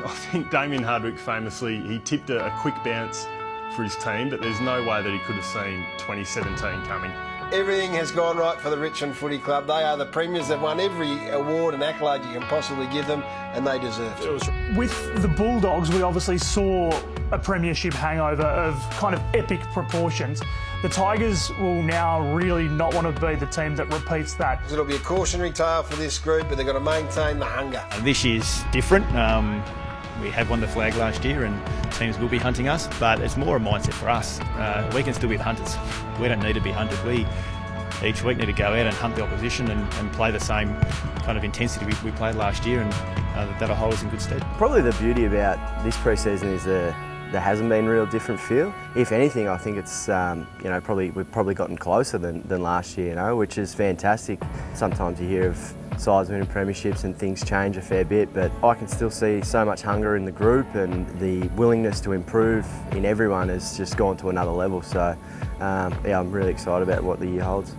I think Damien Hardwick famously, he tipped a quick bounce for his team, but there's no way that he could have seen 2017 coming. Everything has gone right for the Richmond Footy Club. They are the premiers. They've won every award and accolade you can possibly give them, and they deserve it. With the Bulldogs, we obviously saw a premiership hangover of kind of epic proportions. The Tigers will now really not want to be the team that repeats that. It'll be a cautionary tale for this group, but they've got to maintain the hunger. This year's different. We have won the flag last year and teams will be hunting us, but it's more a mindset for us. We can still be the hunters. We don't need to be hunted. We each week need to go out and hunt the opposition and play the same kind of intensity we played last year, and that'll hold us in good stead. Probably the beauty about this pre-season is there hasn't been a real different feel. If anything, I think it's we've probably gotten closer than last year, which is fantastic. Sometimes you hear of sides winning premierships and things change a fair bit, but I can still see so much hunger in the group, and the willingness to improve in everyone has just gone to another level. So yeah, I'm really excited about what the year holds.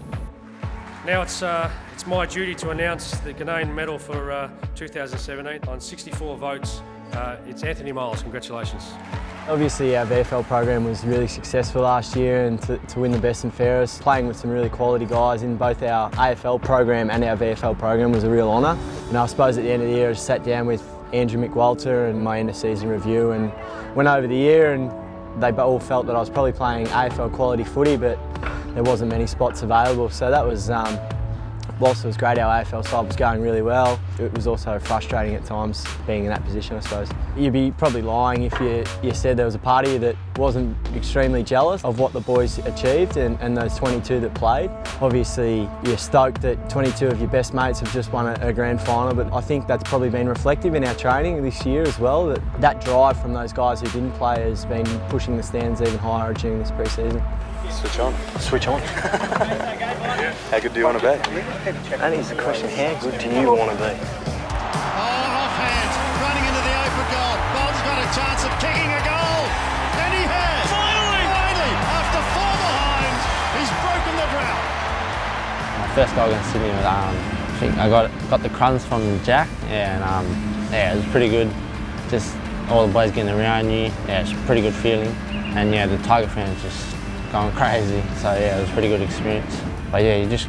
Now it's my duty to announce the Ghanaian medal for 2017. On 64 votes, it's Anthony Miles. Congratulations. Obviously our VFL program was really successful last year, and to win the best and fairest, playing with some really quality guys in both our AFL program and our VFL program was a real honour. And I suppose at the end of the year I sat down with Andrew McWalter and my end of season review and went over the year, and they all felt that I was probably playing AFL quality footy, but there wasn't many spots available. So that was, whilst it was great, our AFL side was going really well, it was also frustrating at times being in that position, I suppose. You'd be probably lying if you said there was a part of you that wasn't extremely jealous of what the boys achieved and those 22 that played. Obviously, you're stoked that 22 of your best mates have just won a grand final, but I think that's probably been reflective in our training this year as well, that drive from those guys who didn't play has been pushing the stands even higher during this pre-season. Switch on. Switch on. How good do you want to be? That is the question, how good do you want to be? Offhand, running into the open goal. Bolton's got a chance of kicking a goal. And he has. Finally, after 4 behind, he's broken the drought. My first goal against Sydney was, I think I got the crumbs from Jack, and yeah, it was pretty good. Just all the boys getting around you. Yeah, it's a pretty good feeling. And yeah, the Tiger fans just going crazy. So yeah, it was a pretty good experience. But yeah, you just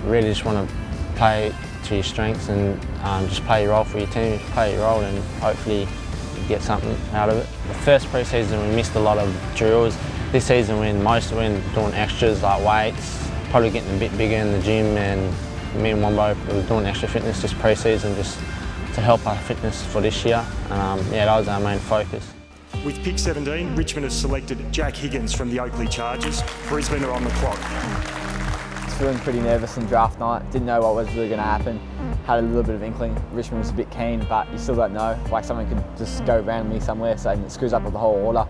really want to play to your strengths and just play your role for your team. If you play your role, and hopefully you get something out of it. The first pre-season we missed a lot of drills. This season we're doing extras like weights, probably getting a bit bigger in the gym, and me and Wombo were doing extra fitness this pre-season just to help our fitness for this year. Yeah, that was our main focus. With pick 17, Richmond has selected Jack Higgins from the Oakley Chargers. Brisbane are on the clock. Feeling pretty nervous on draft night, didn't know what was really going to happen. Had a little bit of inkling. Richmond was a bit keen, but you still don't know. Like, someone could just go randomly somewhere, so it screws up the whole order.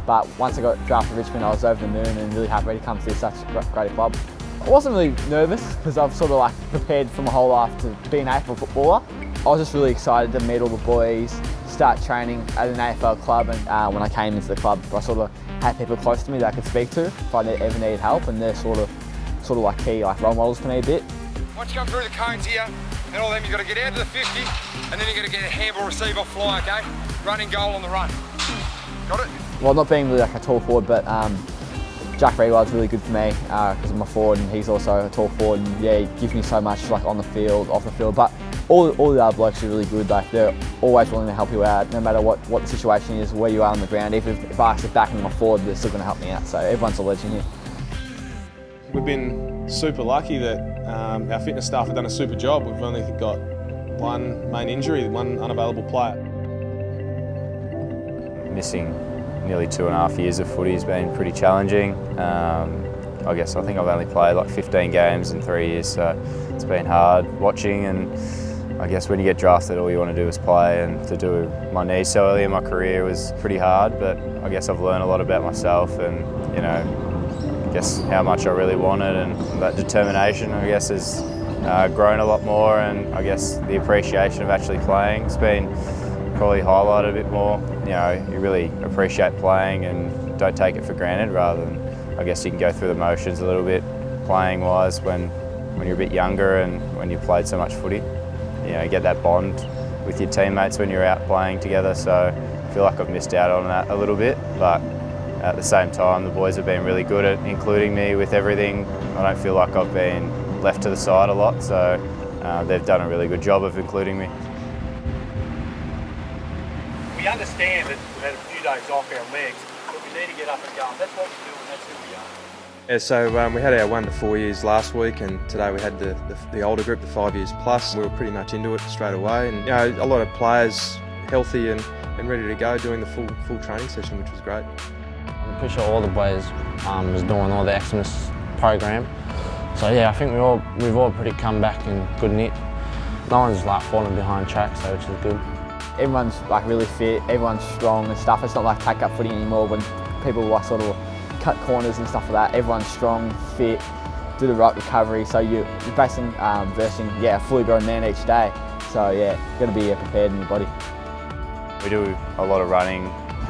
But once I got drafted to Richmond, I was over the moon and really happy to come to such a great club. I wasn't really nervous because I've sort of like prepared for my whole life to be an AFL footballer. I was just really excited to meet all the boys, start training at an AFL club, and when I came into the club, I sort of had people close to me that I could speak to if I ever needed help, and they're sort of like key role models to me a bit. Once you come through the cones here, and all them, you've got to get out to the 50, and then you've got to get a handball receive off fly, okay? Running goal on the run. Got it? Well, not being really like a tall forward, but Jack Rewild's really good for me because I'm a forward and he's also a tall forward, and yeah, he gives me so much like on the field, off the field. But all the other blokes are really good. Like, they're always willing to help you out, no matter what the situation is, where you are on the ground. Even if I sit back and I'm a forward, they're still going to help me out. So everyone's a legend here. We've been super lucky that our fitness staff have done a super job. We've only got one main injury, one unavailable player. Missing nearly 2.5 years of footy has been pretty challenging. I think I've only played like 15 games in 3 years, so it's been hard watching, and I guess when you get drafted all you want to do is play, and to do my knee so early in my career was pretty hard, but I guess I've learned a lot about myself and, you know, I guess how much I really wanted, and that determination I guess has grown a lot more, and I guess the appreciation of actually playing has been probably highlighted a bit more. You know, you really appreciate playing and don't take it for granted, rather than, I guess you can go through the motions a little bit playing wise when you're a bit younger and when you've played so much footy. You know, you get that bond with your teammates when you're out playing together. So I feel like I've missed out on that a little bit, but at the same time the boys have been really good at including me with everything. I don't feel like I've been left to the side a lot, so they've done a really good job of including me. We understand that we've had a few days off our legs, but we need to get up and going. That's what we do and that's who we are. Yeah, so we had our 1 to 4 years last week, and today we had the older group, the 5 years plus. We were pretty much into it straight away, and you know, a lot of players healthy and ready to go, doing the full training session, which was great. I'm pretty sure all the boys was doing all the Xmas program. So yeah, I think we've all pretty come back in good nick. No one's like falling behind track, so which is good. Everyone's like really fit, everyone's strong and stuff. It's not like take-up footy anymore when people like sort of cut corners and stuff like that. Everyone's strong, fit, do the right recovery. So you're basically versing a fully grown man each day. So yeah, you've got to be prepared in your body. We do a lot of running,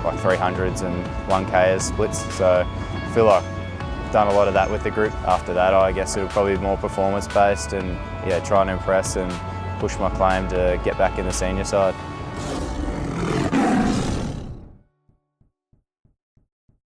like 300s and 1Kers splits. So I feel like I've done a lot of that with the group. After that, I guess it'll probably be more performance-based and yeah, try and impress and push my claim to get back in the senior side.